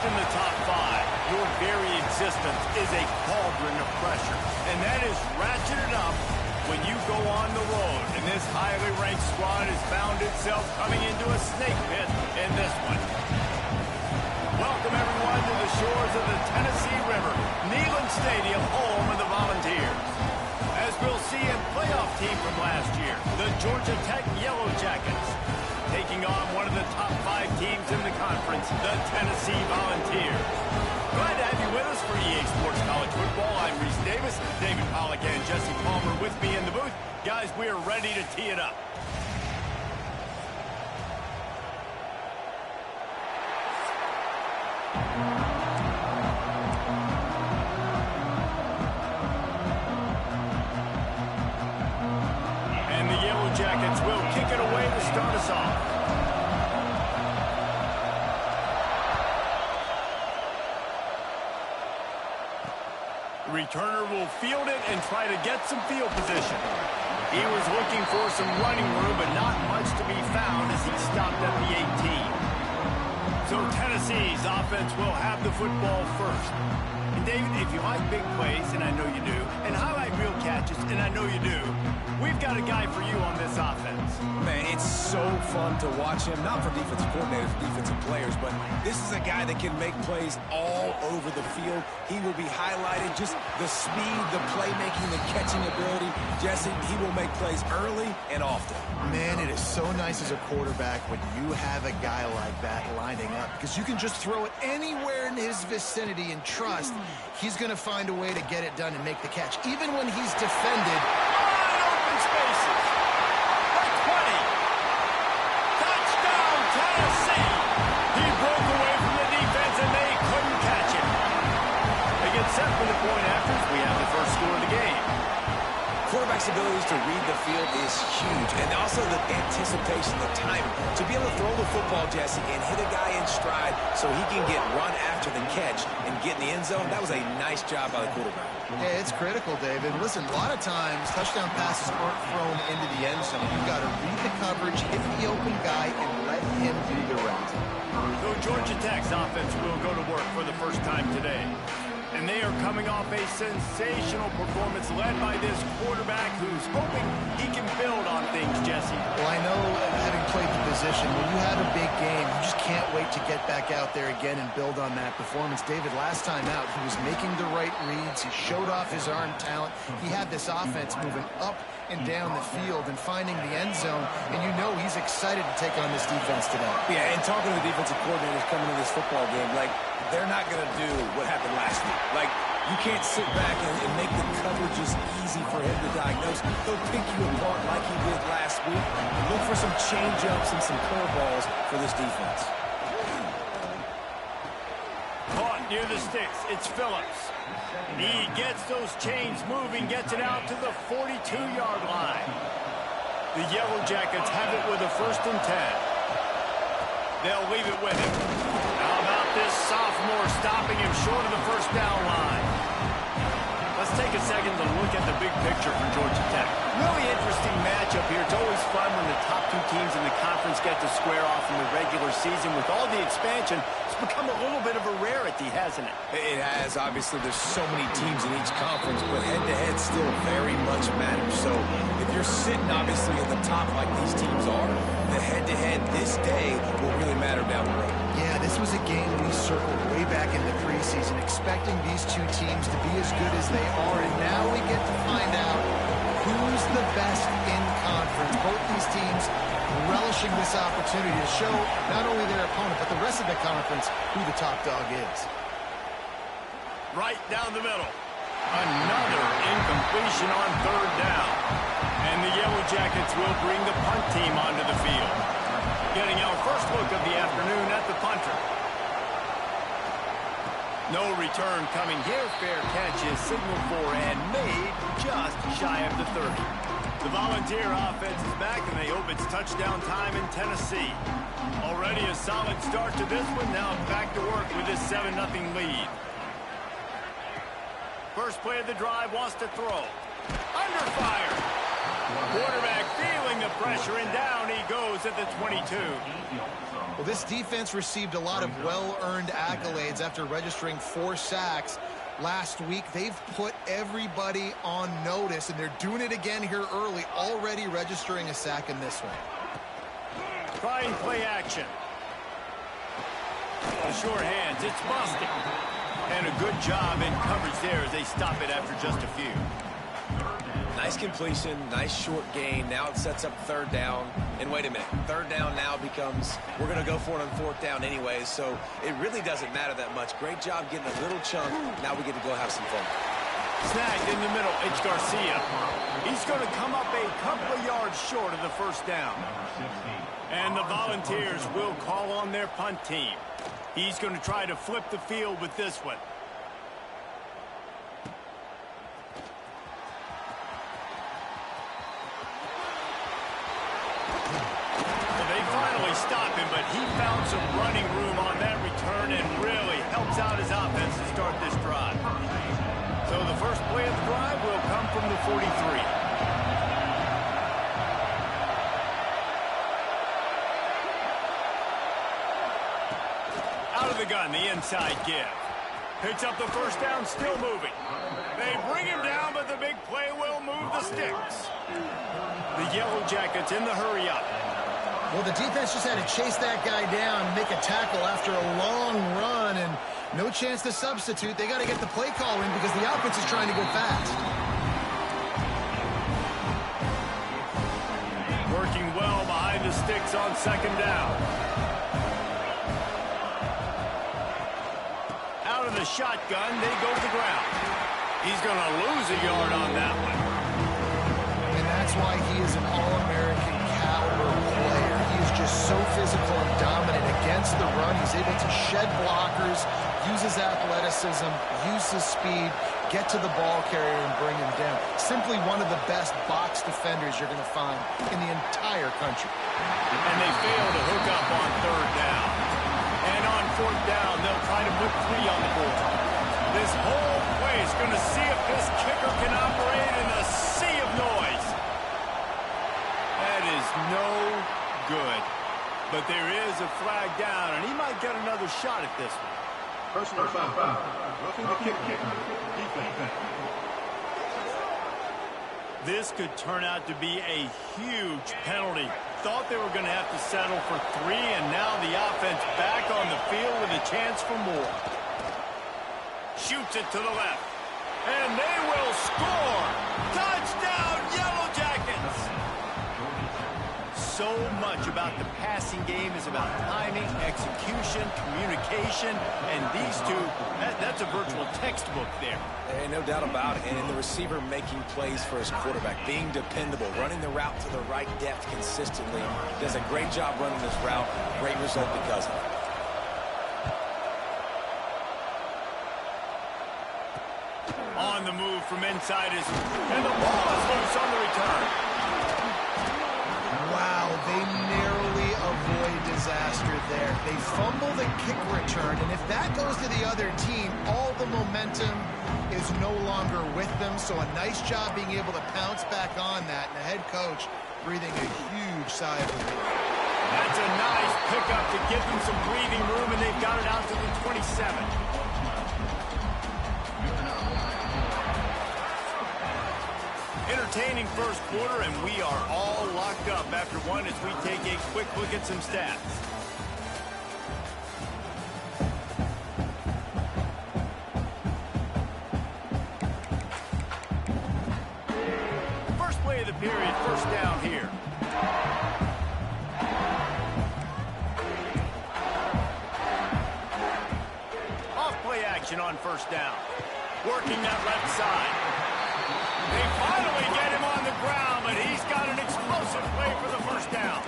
in the top five, your very existence is a cauldron of pressure. And that is ratcheted up when you go on the road. And this highly ranked squad has found itself coming into a snake pit in this one. Welcome, everyone, to the shores of the Tennessee River, Neyland Stadium, home of the Volunteers. As we'll see, a playoff team from last year, the Georgia Tech Yellow Jackets, taking on one of the top 5 teams in the conference, the Tennessee Volunteers. Glad to have you with us for EA Sports College Football. I'm Reese Davis, David Pollack and Jesse Palmer with me in the booth. Guys, we are ready to tee it up. And the Yellow Jackets will kick it away to start us off. The returner will field it and try to get some field position. He was looking for some running room, but not much to be found as he stopped at the 18. So Tennessee's offense will have the football first. And David, if you like big plays, and I know you do, and highlight real catches, and I know you do, we've got a guy for you on this offense. Man, it's so fun to watch him, not for defensive coordinators, defensive players, but this is a guy that can make plays all over the field. He will be highlighted, just the speed, the playmaking, the catching ability. Jesse, he will make plays early and often. Man, it is so nice as a quarterback when you have a guy like that lining up, because you can just throw it anywhere in his vicinity and trust he's going to find a way to get it done and make the catch, even when he's defended. Open spaces. By 20. Touchdown, Tennessee. He broke away from the defense, and they couldn't catch him. They get set for the point after. We have the first score of the game. Quarterback's abilities to read the field is huge, and also the anticipation, the timing. To be able to throw the football, Jesse, and hit a guy in stride so he can get run after the catch and get in the end zone, that was a nice job by the quarterback. Yeah, it's critical, David. Listen, a lot of times touchdown passes aren't thrown into the end zone. You've got to read the coverage, hit the open guy, and let him do the rest. So Georgia Tech's offense will go to work for the first time today. And they are coming off a sensational performance led by this quarterback who's hoping he can build on things, Jesse. Well, I know, having played the position, when you have a big game, you just can't wait to get back out there again and build on that performance. David, last time out, he was making the right reads. He showed off his arm talent. He had this offense moving up and down the field and finding the end zone, and you know he's excited to take on this defense today. Yeah, and talking to the defensive coordinators coming into this football game, like, they're not going to do what happened last week. Like, you can't sit back and make the coverages easy for him to diagnose. He'll pick you apart like he did last week. Look for some change-ups and some curveballs for this defense. Caught near the sticks. It's Phillips. He gets those chains moving, gets it out to the 42-yard line. The Yellow Jackets have it with a 1st and 10. They'll leave it with him. How about this sophomore stopping him short of the first down line? Let's take a second to look at the big picture for Georgia Tech. Really interesting matchup here. It's always fun when the top 2 teams in the conference get to square off in the regular season. With all the expansion, it's become a little bit of a rarity, hasn't it? It has. Obviously, there's so many teams in each conference, but head-to-head still very much matters. So if you're sitting, obviously, at the top like these teams are, the head-to-head this day will really matter down the road. Yeah, this was a game we circled way back in the preseason, expecting these 2 teams to be as good as they are, and now we get to find out who's the best in conference. Both these teams relishing this opportunity to show not only their opponent, but the rest of the conference who the top dog is. Right down the middle. Another incompletion on 3rd down. And the Yellow Jackets will bring the punt team onto the field. Getting our first look of the afternoon at the punter. No return coming here. Fair catch is signaled for and made just shy of the 30. The Volunteer offense is back, and they hope it's touchdown time in Tennessee. Already a solid start to this one. Now back to work with this 7-0 lead. First play of the drive, wants to throw. Under fire. Quarterback feeling the pressure, and down he goes at the 22. Well, this defense received a lot of well-earned accolades after registering 4 sacks last week. They've put everybody on notice, and they're doing it again here early, already registering a sack in this one. Trying play action. The short hands, it's busted. And a good job in coverage there as they stop it after just a few. Nice completion, nice short gain. Now it sets up 3rd down. And wait a minute, 3rd down now becomes, we're going to go for it on 4th down anyways, so it really doesn't matter that much. Great job getting a little chunk. Now we get to go have some fun. Snagged in the middle, it's Garcia. He's going to come up a couple of yards short of the 1st down. And the Volunteers will call on their punt team. He's going to try to flip the field with this one. Stop him, but he found some running room on that return and really helps out his offense to start this drive. So the first play of the drive will come from the 43. Out of the gun, the inside give. Picks up the 1st down, still moving. They bring him down, but the big play will move the sticks. The Yellow Jackets in the hurry up. Well, the defense just had to chase that guy down, make a tackle after a long run, and no chance to substitute. They got to get the play call in because the offense is trying to go fast. Working well behind the sticks on 2nd down. Out of the shotgun, they go to the ground. He's going to lose a yard on that one. And that's why he is an All-American caliber player. Just so physical and dominant against the run. He's able to shed blockers, use his athleticism, use his speed, get to the ball carrier and bring him down. Simply one of the best box defenders you're going to find in the entire country. And they fail to hook up on 3rd down. And on 4th down, they'll try to put 3 on the board. This whole play is going to see if this kicker can operate in a sea of noise. That is no good. But there is a flag down, and he might get another shot at this one. Personal foul. Roughing the kicker. Defense. This could turn out to be a huge penalty. Thought they were going to have to settle for 3, and now the offense back on the field with a chance for more. Shoots it to the left. And they will score! Touchdown, Yellow Jackets! So much about the passing game is about timing, execution, communication, and these two, that's a virtual textbook there. And no doubt about it. And the receiver making plays for his quarterback, being dependable, running the route to the right depth consistently. Does a great job running this route. Great result because of it. On the move from inside and the ball is loose on the return. Wow, they narrowly avoid disaster there. They fumble the kick return, and if that goes to the other team, all the momentum is no longer with them. So a nice job being able to pounce back on that, and the head coach breathing a huge sigh of relief. That's a nice pickup to give them some breathing room, and they've got it out to the 27. Entertaining first quarter, and we are all locked up after one as we take a quick look at some stats. First play of the period, 1st down here. Off play action on 1st down. Working that left side. They finally get him on the ground, but he's got an explosive play for the 1st down.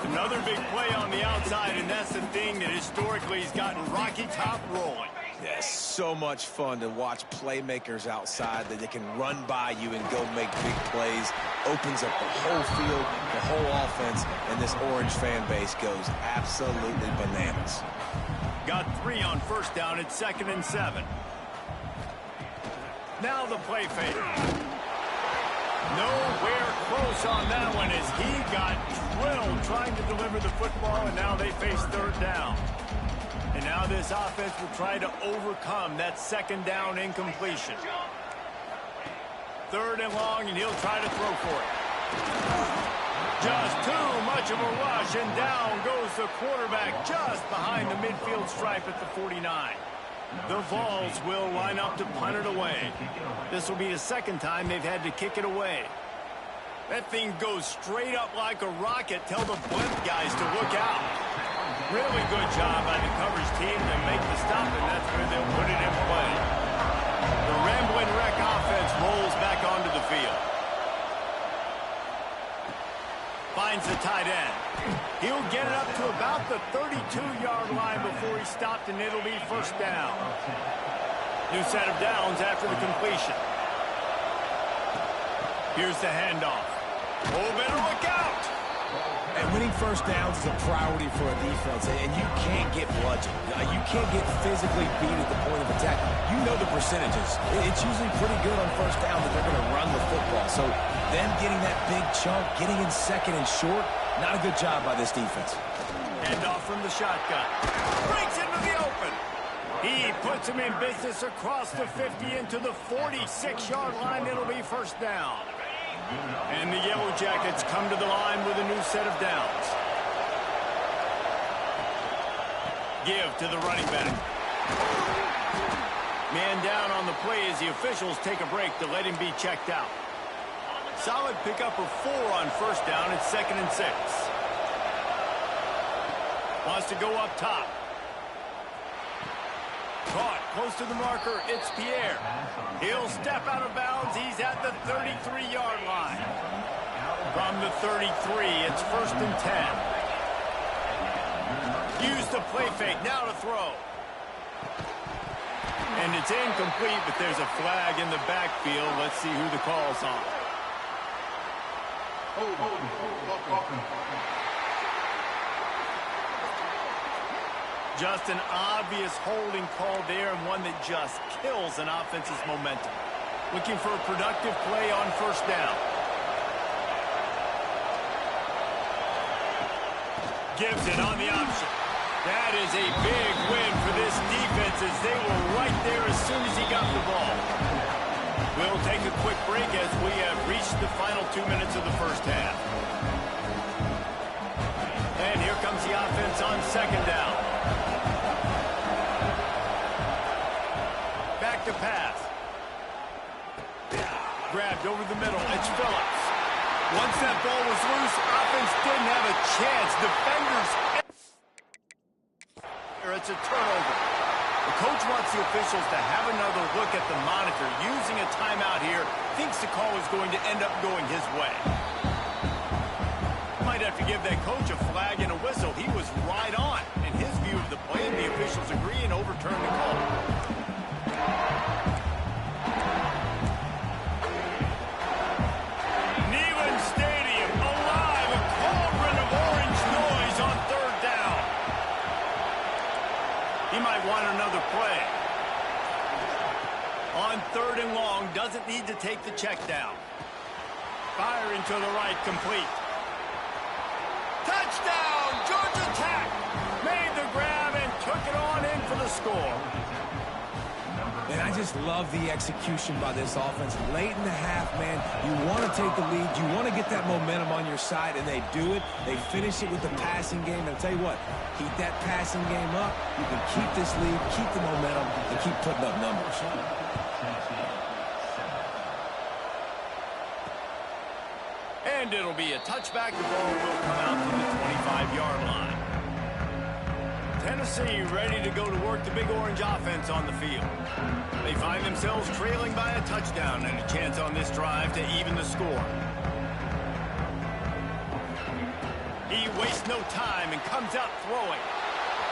Another big play on the outside, and that's the thing that historically has gotten Rocky Top rolling. Yes, so much fun to watch playmakers outside that they can run by you and go make big plays. Opens up the whole field, the whole offense, and this Orange fan base goes absolutely bananas. Got 3 on 1st down at 2nd and 7. Now the play fake. Nowhere close on that one as he got drilled trying to deliver the football, and now they face third down. And now this offense will try to overcome that second down incompletion. Third and long, and he'll try to throw for it. Just too much of a rush, and down goes the quarterback just behind the midfield stripe at the 49. The Vols will line up to punt it away. This will be the second time they've had to kick it away. That thing goes straight up like a rocket. Tell the blimp guys to look out. Really good job by the coverage team to make the stop, and that's where they'll put it in play. The Ramblin' Wreck offense rolls back onto the field. Finds the tight end. He'll get it up to about the 32-yard line before he stopped, and it'll be first down. New set of downs after the completion. Here's the handoff. Oh, better look out! And winning first downs is a priority for a defense, and you can't get bludgeoned. You can't get physically beat at the point of attack. You know the percentages. It's usually pretty good on first down that they're going to run the football. So them getting that big chunk, getting in second and short, not a good job by this defense. Handoff from the shotgun. Breaks into the open. He puts him in business across the 50 into the 46-yard line. It'll be first down. And the Yellow Jackets come to the line with a new set of downs. Give to the running back. Man down on the play as the officials take a break to let him be checked out. Solid pickup of 4 on first down. It's 2nd and 6. Wants to go up top. Caught close to the marker. It's Pierre. He'll step out of bounds. He's at the 33-yard line. From the 33, it's 1st and 10. Use the play fake. Now to throw. And it's incomplete, but there's a flag in the backfield. Let's see who the call's on. Just an obvious holding call there, and one that just kills an offense's momentum. Looking for a productive play on first down. Gives it on the option. That is a big win for this defense as they were right there as soon as he got the ball. We'll take a quick break as we have reached the final 2 minutes of the first half. And here comes the offense on second down. Back to pass. Grabbed over the middle. It's Phillips. Once that ball was loose, offense didn't have a chance. Defenders. It's a turnover. The coach wants the officials to have another look at the monitor. Using a timeout here, thinks the call is going to end up going his way. Might have to give that coach a flag and a whistle. He was right on in his view of the play, and the officials agree and overturn the call. Neyland Stadium alive, a cauldron of orange noise on third down. He might want another play. On third and long, doesn't need to take the check down. Firing to the right, complete. Touchdown! Georgia Tech made the grab and took it on in for the score. And I just love the execution by this offense. Late in the half, man, you want to take the lead. You want to get that momentum on your side, and they do it. They finish it with the passing game. And I'll tell you what, keep that passing game up. You can keep this lead, keep the momentum, and keep putting up numbers. And it'll be a touchback. The ball will come out to the 25-yard line. Tennessee ready to go to work the Big Orange offense on the field. They find themselves trailing by a touchdown and a chance on this drive to even the score. He wastes no time and comes out throwing.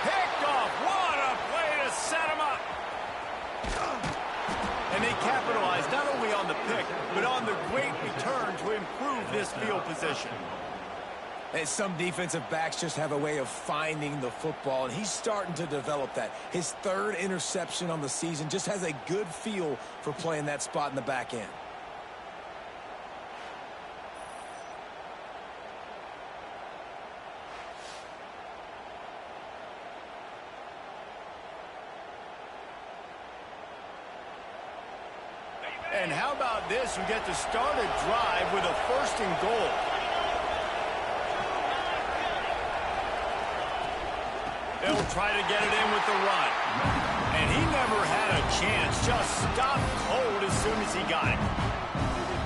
Picked off. What a play to set him up. And they capitalize not only on the pick, but on the great return to improve this field position. And some defensive backs just have a way of finding the football, and he's starting to develop that. His third interception on the season, just has a good feel for playing that spot in the back end. And how about this? You get to start a drive with a 1st and goal. They'll try to get it in with the run. And he never had a chance. Just stopped cold as soon as he got it.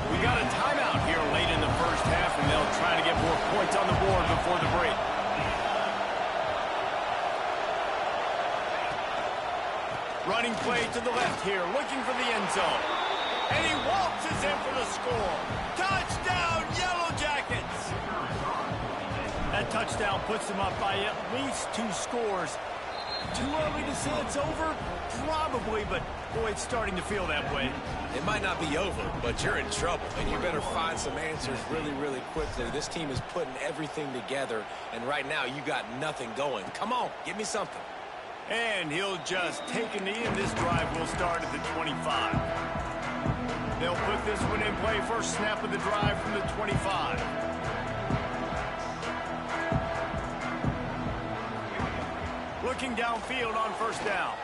We got a timeout here late in the first half, and they'll try to get more points on the board before the break. Running play to the left here, looking for the end zone. And he waltzes in for the score. Touchdown, Yellow Jackets! That touchdown puts them up by at least 2 scores. Too early to say it's over? Probably, but boy, it's starting to feel that way. It might not be over, but you're in trouble, and you better find some answers really, really quickly. This team is putting everything together, and right now you got nothing going. Come on, give me something. And he'll just take a knee, and this drive will start at the 25. They'll put this one in play. First snap of the drive from the 25. Looking downfield on 1st down.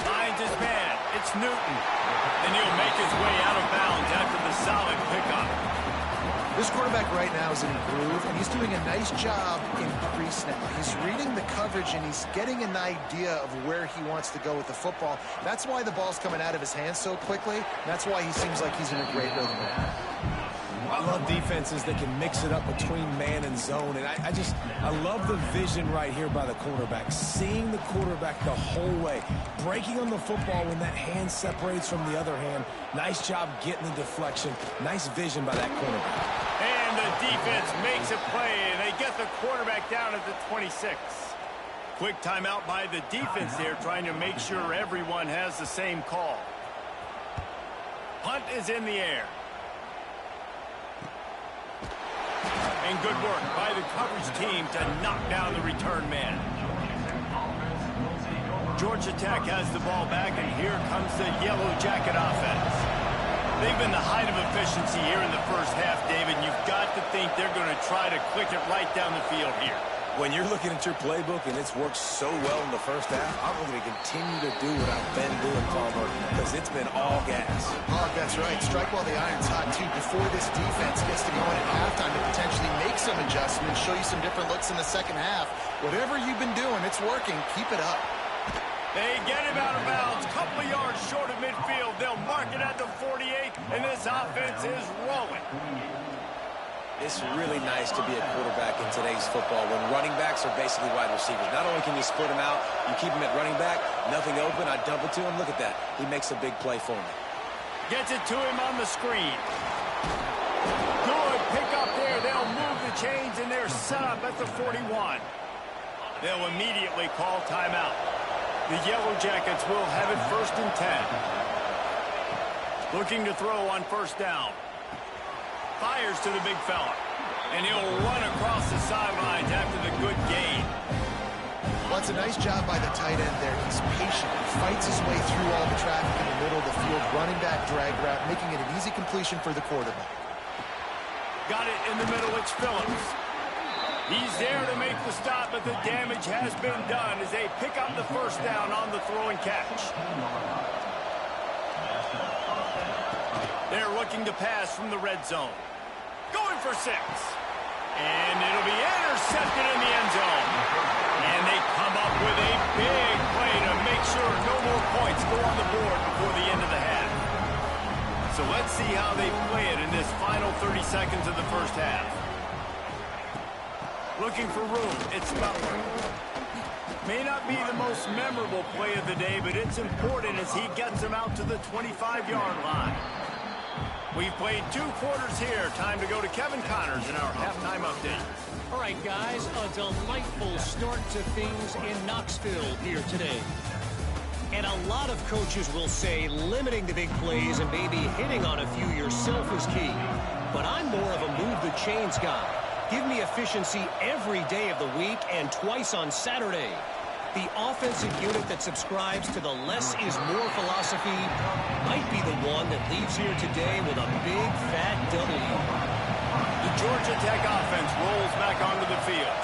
Finds his man. It's Newton. And he'll make his way out of bounds after the solid pickup. This quarterback right now is in a groove, and he's doing a nice job in pre-snap. He's reading the coverage, and he's getting an idea of where he wants to go with the football. That's why the ball's coming out of his hands so quickly. That's why he seems like he's in a great rhythm. I love defenses that can mix it up between man and zone, and I love the vision right here by the quarterback, seeing the quarterback the whole way, breaking on the football when that hand separates from the other hand. Nice job getting the deflection. Nice vision by that quarterback. And the defense makes a play, and they get the quarterback down at the 26. Quick timeout by the defense there, trying to make sure everyone has the same call. Punt is in the air. And good work by the coverage team to knock down the return man. Georgia Tech has the ball back, and here comes the Yellow Jacket offense. They've been the height of efficiency here in the first half, David. You've got to think they're going to try to click it right down the field here. When you're looking at your playbook and it's worked so well in the first half, I'm going to continue to do what I've been doing, Palmer, because it's been all gas. Oh, that's right. Strike while the iron's hot, too, before this defense gets to go in at halftime to potentially make some adjustments, show you some different looks in the second half. Whatever you've been doing, it's working. Keep it up. They get him out of bounds, couple of yards short of midfield. They'll mark it at the 48, and this offense is rolling. It's really nice to be a quarterback in today's football when running backs are basically wide receivers. Not only can you split them out, you keep them at running back, nothing open, I dump it to him. Look at that. He makes a big play for me. Gets it to him on the screen. Good pick up there. They'll move the chains, and they're set up at the 41. They'll immediately call timeout. The Yellow Jackets will have it 1st and 10. Looking to throw on 1st down. Fires to the big fella. And he'll run across the sidelines after the good gain. Well, it's a nice job by the tight end there. He's patient. He fights his way through all the traffic in the middle of the field, running back drag route, making it an easy completion for the quarterback. Got it in the middle. It's Phillips. He's there to make the stop, but the damage has been done as they pick up the 1st down on the throw and catch. They're looking to pass from the red zone. Going for 6. And it'll be intercepted in the end zone. And they come up with a big play to make sure no more points go on the board before the end of the half. So let's see how they play it in this final 30 seconds of the first half. Looking for room, it's Butler. May not be the most memorable play of the day, but it's important as he gets them out to the 25-yard line. We've played 2 quarters here. Time to go to Kevin Connors in our halftime update. All right, guys, a delightful start to things in Knoxville here today. And a lot of coaches will say limiting the big plays and maybe hitting on a few yourself is key. But I'm more of a move the chains guy. Give me efficiency every day of the week and twice on Saturday. The offensive unit that subscribes to the less is more philosophy might be the one that leaves here today with a big, fat W. The Georgia Tech offense rolls back onto the field.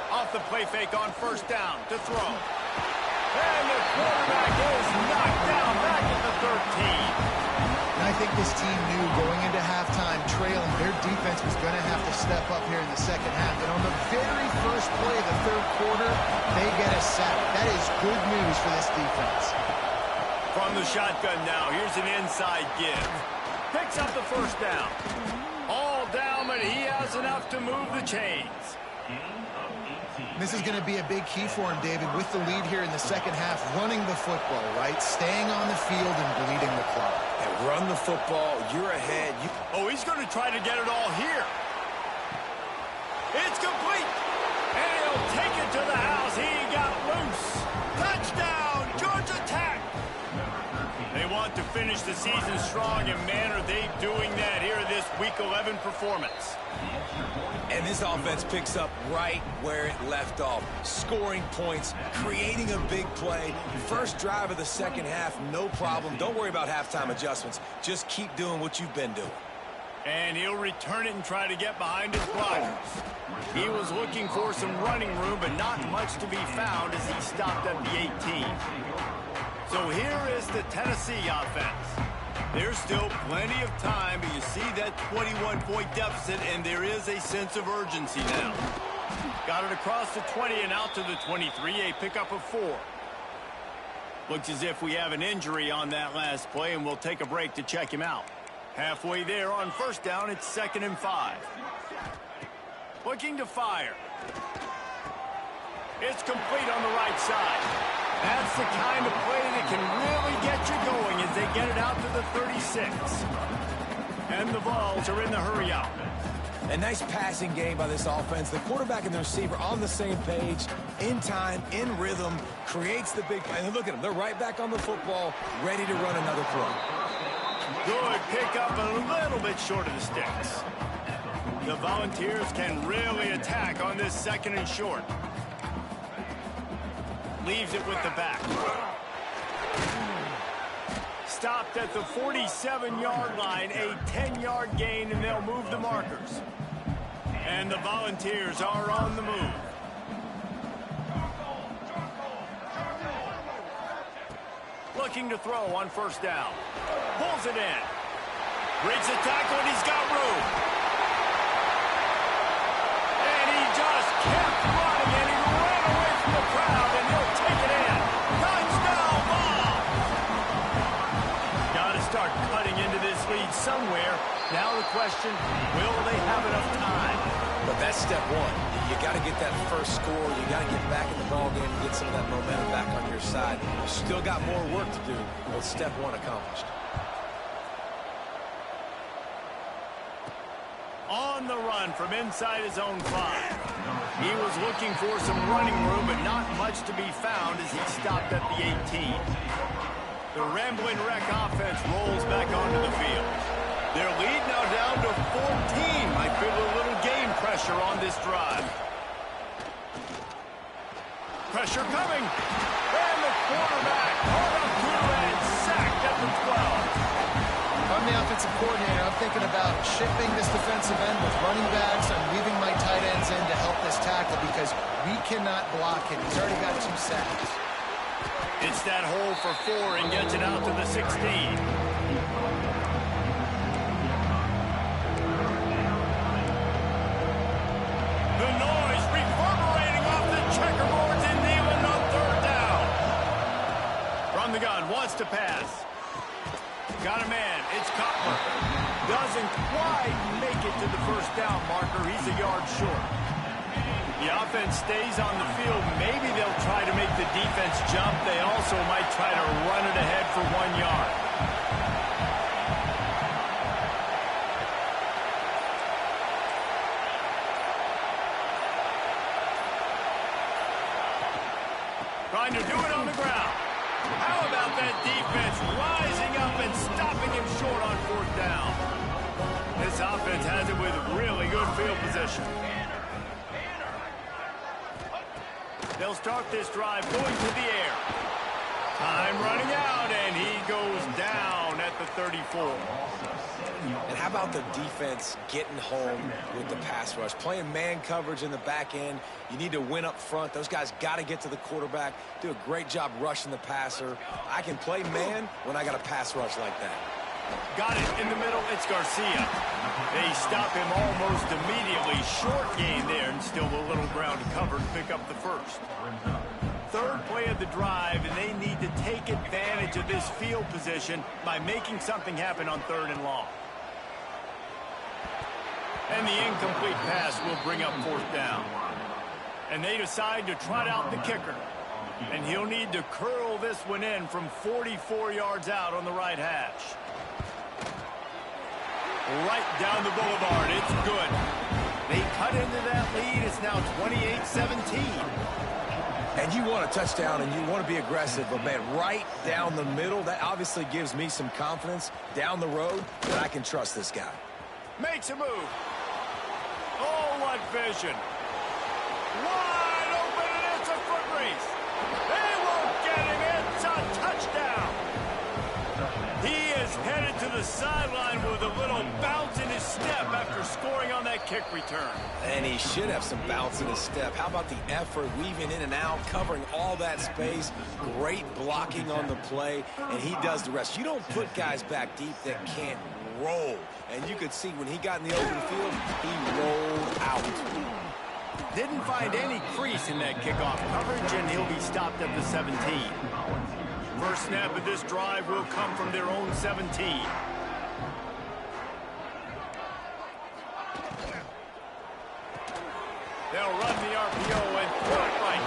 Off the play fake on 1st down to throw. And the quarterback is knocked down back at the 13. And I think this team knew going into halftime trailing, their defense was going to have to step up here in the second half. And on the very first play of the third quarter, they get a sack. That is good news for this defense. From the shotgun now, here's an inside give. Picks up the first down. All down, but he has enough to move the chains. This is going to be a big key for him, David, with the lead here in the second half, running the football, right? Staying on the field and bleeding the clock. And run the football. You're ahead. Oh, he's going to try to get it all here. It's complete. And he'll take it to the house. He got loose. Touchdown, Georgia Tech. They want to finish the season strong, and man, are they doing that here in this Week 11 performance. And this offense picks up right where it left off. Scoring points, creating a big play. First drive of the second half, no problem. Don't worry about halftime adjustments. Just keep doing what you've been doing. And he'll return it and try to get behind his blockers. He was looking for some running room, but not much to be found as he stopped at the 18. So here is the Tennessee offense. There's still plenty of time, but you see that 21-point deficit, and there is a sense of urgency now. Got it across the 20 and out to the 23, a pickup of 4. Looks as if we have an injury on that last play, and we'll take a break to check him out. Halfway there on first down, it's 2nd and 5. Looking to fire. It's complete on the right side. That's the kind of play that can really get you going as they get it out to the 36. And the Vols are in the hurry up. A nice passing game by this offense. The quarterback and the receiver on the same page, in time, in rhythm, creates the big play. And look at them. They're right back on the football, ready to run another play. Good pick up, a little bit short of the sticks. The Volunteers can really attack on this 2nd and short. Leaves it with the back. Stopped at the 47-yard line, a 10-yard gain, and they'll move the markers. And the Volunteers are on the move. Looking to throw on first down. Pulls it in. Breaks the tackle, and he's got room. And he just kept running, and he ran away from the crowd, and he'll take it in. Touchdown ball! Got to start cutting into this lead somewhere. Now the question, will they have enough time? But that's step one. You got to get that first score. You got to get back in the ball game and get some of that momentum back on your side. You still got more work to do, but step one accomplished. On the run from inside his own 5. He was looking for some running room, but not much to be found as he stopped at the 18. The Rambling Wreck offense rolls back onto the field. Their lead now down to 14. Might feel a little game pressure on this drive. Pressure coming. And the quarterback caught up to and sacked at the 12. I'm the offensive coordinator. I'm thinking about shifting this defensive end with running backs. I'm leaving my tight ends in to help this tackle because we cannot block him. He's already got 2 sacks. It's that hole for 4 and gets it out to the 16. The noise reverberating off the checkerboards and Neyland on 3rd down. From the gun, wants to pass. Got a man, it's Cutler. Doesn't quite make it to the first down marker. He's a yard short. The offense stays on the field. Maybe they'll try to make the defense jump. They also might try to run it ahead for 1 yard. Trying to do it on the ground. How about that defense rising up and stopping him short on 4th down? This offense has it with really good field position. They'll start this drive going to the air. Time running out, and he goes down at the 34. And how about the defense getting home with the pass rush? Playing man coverage in the back end. You need to win up front. Those guys got to get to the quarterback, do a great job rushing the passer. I can play man when I got a pass rush like that. Got it in the middle. It's Garcia. They stop him almost immediately. Short gain there, and still a little ground to cover to pick up the first. Third play of the drive, and they need to take advantage of this field position by making something happen on 3rd and long. And the incomplete pass will bring up 4th down. And they decide to trot out the kicker. And he'll need to curl this one in from 44 yards out on the right hash. Right down the boulevard. It's good. They cut into that lead. It's now 28-17. And you want a touchdown and you want to be aggressive, but, man, right down the middle, that obviously gives me some confidence down the road that I can trust this guy. Makes a move. Oh, what vision. Wide open, and it's a foot race. They won't get him. It's a touchdown. He is headed to the sideline with a little bounce in his step after scoring on that kick return. And he should have some bounce in his step. How about the effort, weaving in and out, covering all that space, great blocking on the play, and he does the rest. You don't put guys back deep that can't roll. And you could see when he got in the open field, he rolled out. Didn't find any crease in that kickoff coverage, and he'll be stopped at the 17. First snap of this drive will come from their own 17. They'll run the RPO and throw it right.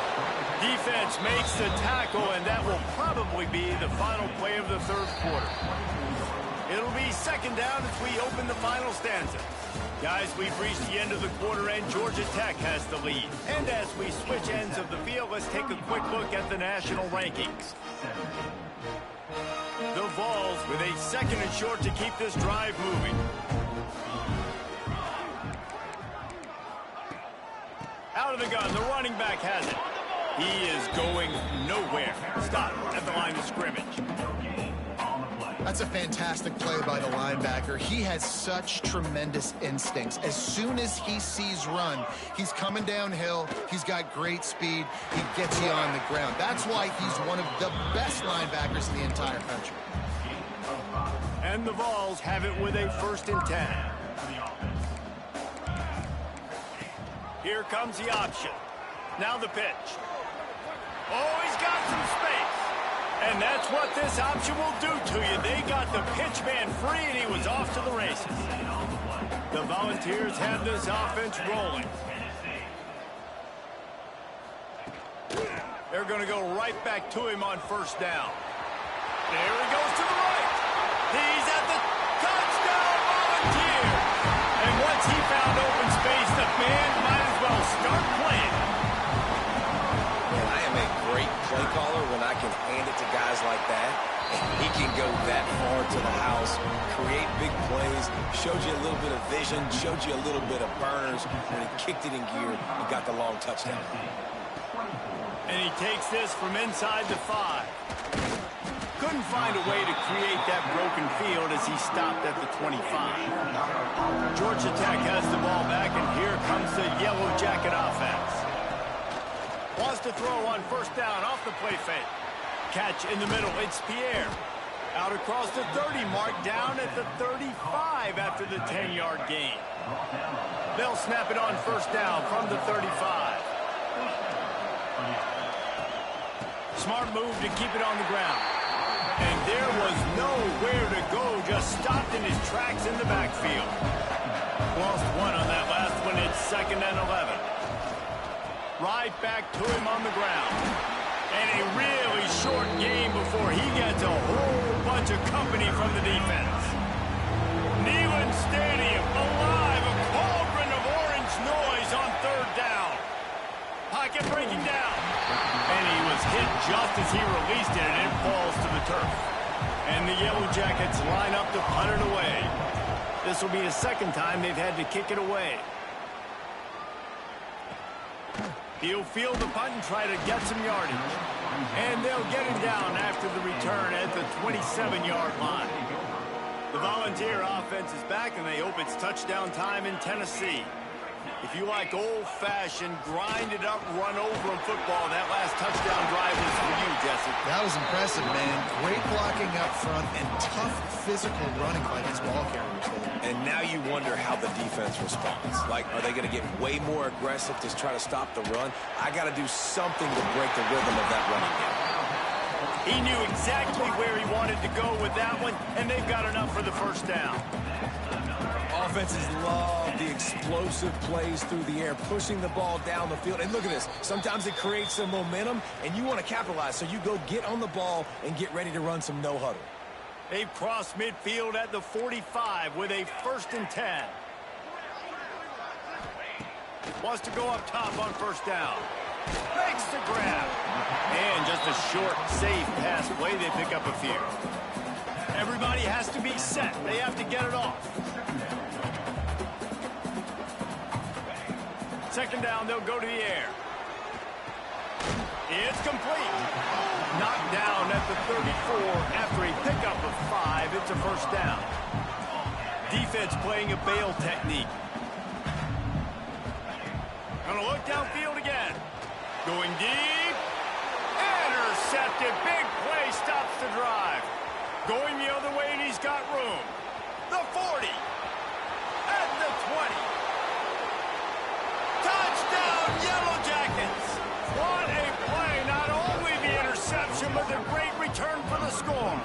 Defense makes the tackle, and that will probably be the final play of the 3rd quarter. It'll be 2nd down as we open the final stanza. Guys, we've reached the end of the quarter, and Georgia Tech has the lead. And as we switch ends of the field, let's take a quick look at the national rankings. The Vols with a 2nd and short to keep this drive moving. Out of the gun, the running back has it. He is going nowhere. Stop at the line of scrimmage. That's a fantastic play by the linebacker. He has such tremendous instincts. As soon as he sees run, he's coming downhill. He's got great speed. He gets you on the ground. That's why he's one of the best linebackers in the entire country. And the Vols have it with a 1st and 10. Here comes the option. Now the pitch. Oh, he's got some space. And that's what this option will do to you. They got the pitch man free, and he was off to the races. The Volunteers have this offense rolling. They're going to go right back to him on 1st down. There he goes to the right. He's at the touchdown, Volunteers. And once he found open space, the band might as well start playing. Man, I am a great play caller when I can hand it to guys like that. And he can go that far to the house, create big plays, showed you a little bit of vision, showed you a little bit of burners, and he kicked it in gear and got the long touchdown. And he takes this from inside the 5. Couldn't find a way to create that broken field as he stopped at the 25. Georgia Tech has the ball back, and here comes the Yellow Jacket offense. Wants to throw on 1st down off the play fake. Catch in the middle. It's Pierre. Out across the 30 mark, down at the 35 after the 10-yard gain. They'll snap it on 1st down from the 35. Smart move to keep it on the ground. And there was nowhere to go, just stopped in his tracks in the backfield. Lost one on that last one. It's 2nd and 11. Right back to him on the ground. And a really short game before he gets a whole bunch of company from the defense. Neyland Stadium alive, a cauldron of orange noise on 3rd down. Pocket breaking down. And he was hit just as he released it, and it falls to the turf. And the Yellow Jackets line up to punt it away. This will be the 2nd time they've had to kick it away. He'll field the punt and try to get some yardage. And they'll get him down after the return at the 27-yard line. The Volunteer offense is back, and they hope it's touchdown time in Tennessee. If you like old-fashioned, grind-it-up, run-over football, that last touchdown drive was for you, Jesse. That was impressive, man. Great blocking up front and tough physical running by these ball carriers. And now you wonder how the defense responds. Like, are they going to get way more aggressive to try to stop the run? I got to do something to break the rhythm of that running game. He knew exactly where he wanted to go with that one, and they've got enough for the first down. Offenses love the explosive plays through the air, pushing the ball down the field. And look at this. Sometimes it creates some momentum, and you want to capitalize. So you go get on the ball and get ready to run some no-huddle. They've crossed midfield at the 45 with a 1st and 10. Wants to go up top on first down. Makes the grab. And just a short, safe pass play. They pick up a few. Everybody has to be set. They have to get it off. 2nd down, they'll go to the air. It's complete. Knocked down at the 34 after a pickup of 5. It's a 1st down. Defense playing a bail technique. Gonna look downfield again. Going deep. Intercepted. Big play stops the drive. Going the other way, and he's got room. The 40. At the 20. Touchdown, Yellow Jackets. What a play. Not only the interception, but the great return for the score.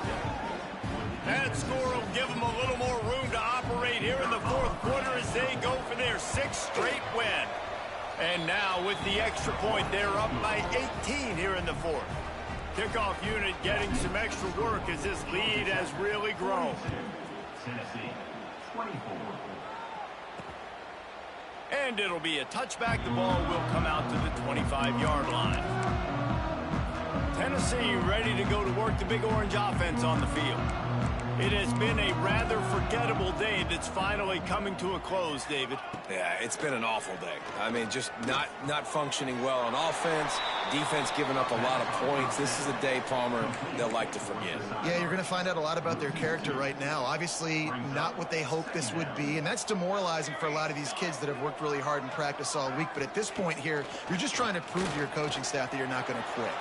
That score will give them a little more room to operate here in the 4th quarter as they go for their 6th straight win. And now with the extra point, they're up by 18 here in the 4th. Kickoff unit getting some extra work as this lead has really grown. Tennessee, 24. And it'll be a touchback. The ball will come out to the 25-yard line. Tennessee ready to go to work the Big Orange offense on the field. It has been a rather forgettable day that's finally coming to a close, David. Yeah, it's been an awful day. I mean, just not functioning well on offense. Defense giving up a lot of points. This is a day, Palmer, they'll like to forget. Yeah, you're going to find out a lot about their character right now. Obviously, not what they hoped this would be, and that's demoralizing for a lot of these kids that have worked really hard in practice all week. But at this point here, you're just trying to prove to your coaching staff that you're not going to quit.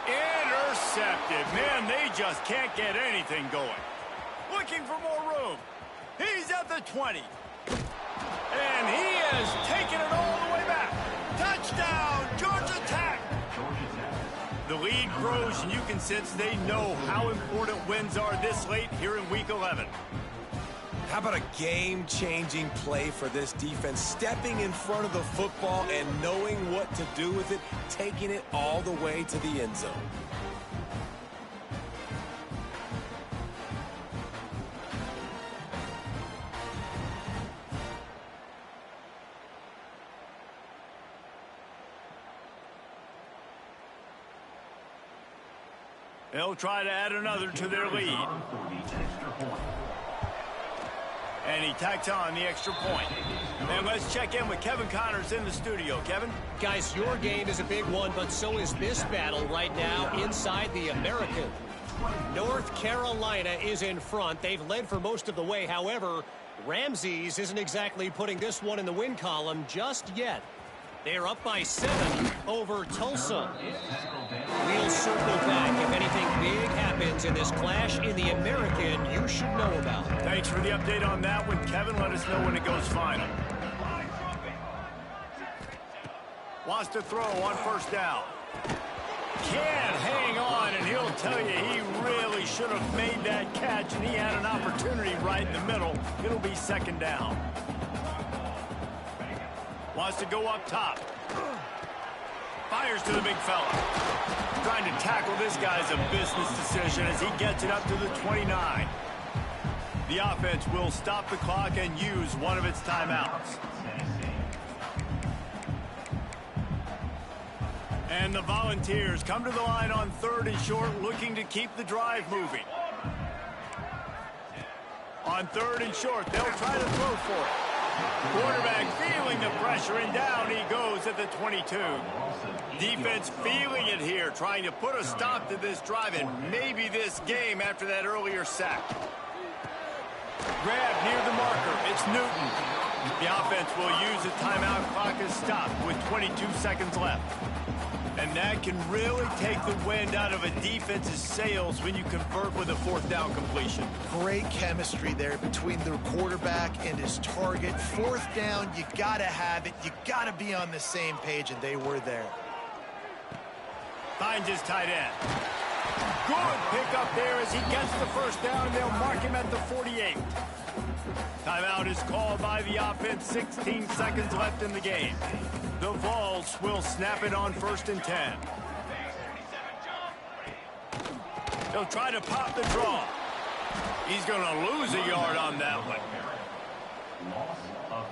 Intercepted. Man, they just can't get anything going. Looking for more room. He's at the 20. And he has taken it all the way back. Touchdown, Georgia Tech. The lead grows, and you can sense they know how important wins are this late here in Week 11. How about a game-changing play for this defense? Stepping in front of the football and knowing what to do with it, taking it all the way to the end zone. They'll try to add another to their lead. And he tacks on the extra point. And let's check in with Kevin Connors in the studio. Kevin? Guys, your game is a big one, but so is this battle right now inside the American. North Carolina is in front. They've led for most of the way. However, Ramses isn't exactly putting this one in the win column just yet. They're up by 7 over Tulsa. We'll circle back if anything big happens in this clash in the American you should know about. Thanks for the update on that one, Kevin. Let us know when it goes final. Wants to throw on first down. Can't hang on, and he'll tell you he really should have made that catch, and he had an opportunity right in the middle. It'll be 2nd down. Wants to go up top. Fires to the big fella. Trying to tackle this guy's a business decision as he gets it up to the 29. The offense will stop the clock and use one of its timeouts. And the Volunteers come to the line on 3rd and short, looking to keep the drive moving. On 3rd and short, they'll try to throw for it. Quarterback feeling the pressure, and down he goes at the 22. Defense feeling it here, trying to put a stop to this drive and maybe this game after that earlier sack. Grab near the marker. It's Newton. The offense will use a timeout. Clock is stopped with 22 seconds left. And that can really take the wind out of a defense's sails when you convert with a fourth down completion. Great chemistry there between the quarterback and his target. Fourth down, you got to have it. You got to be on the same page, and they were there. Finds his tight end. Good pickup there as he gets the first down, and they'll mark him at the 48. Timeout is called by the offense. 16 seconds left in the game. The Vols will snap it on 1st and 10. They'll try to pop the draw. He's going to lose a yard on that one. Loss of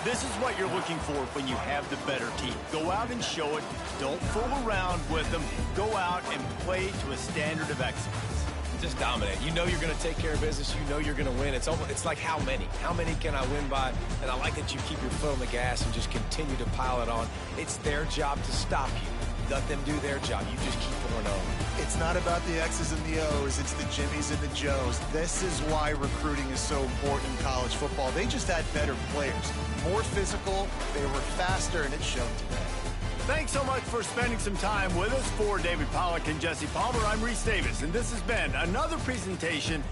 2. This is what you're looking for when you have the better team. Go out and show it. Don't fool around with them. Go out and play to a standard of excellence. Just dominate. You know you're going to take care of business. You know you're going to win. It's like how many? How many can I win by? And I like that you keep your foot on the gas and just continue to pile it on. It's their job to stop you. Let them do their job. You just keep going on. It's not about the X's and the O's. It's the Jimmies and the Joes. This is why recruiting is so important in college football. They just had better players. More physical, they were faster, and it showed today. Thanks so much for spending some time with us. For David Pollack and Jesse Palmer, I'm Reese Davis, and this has been another presentation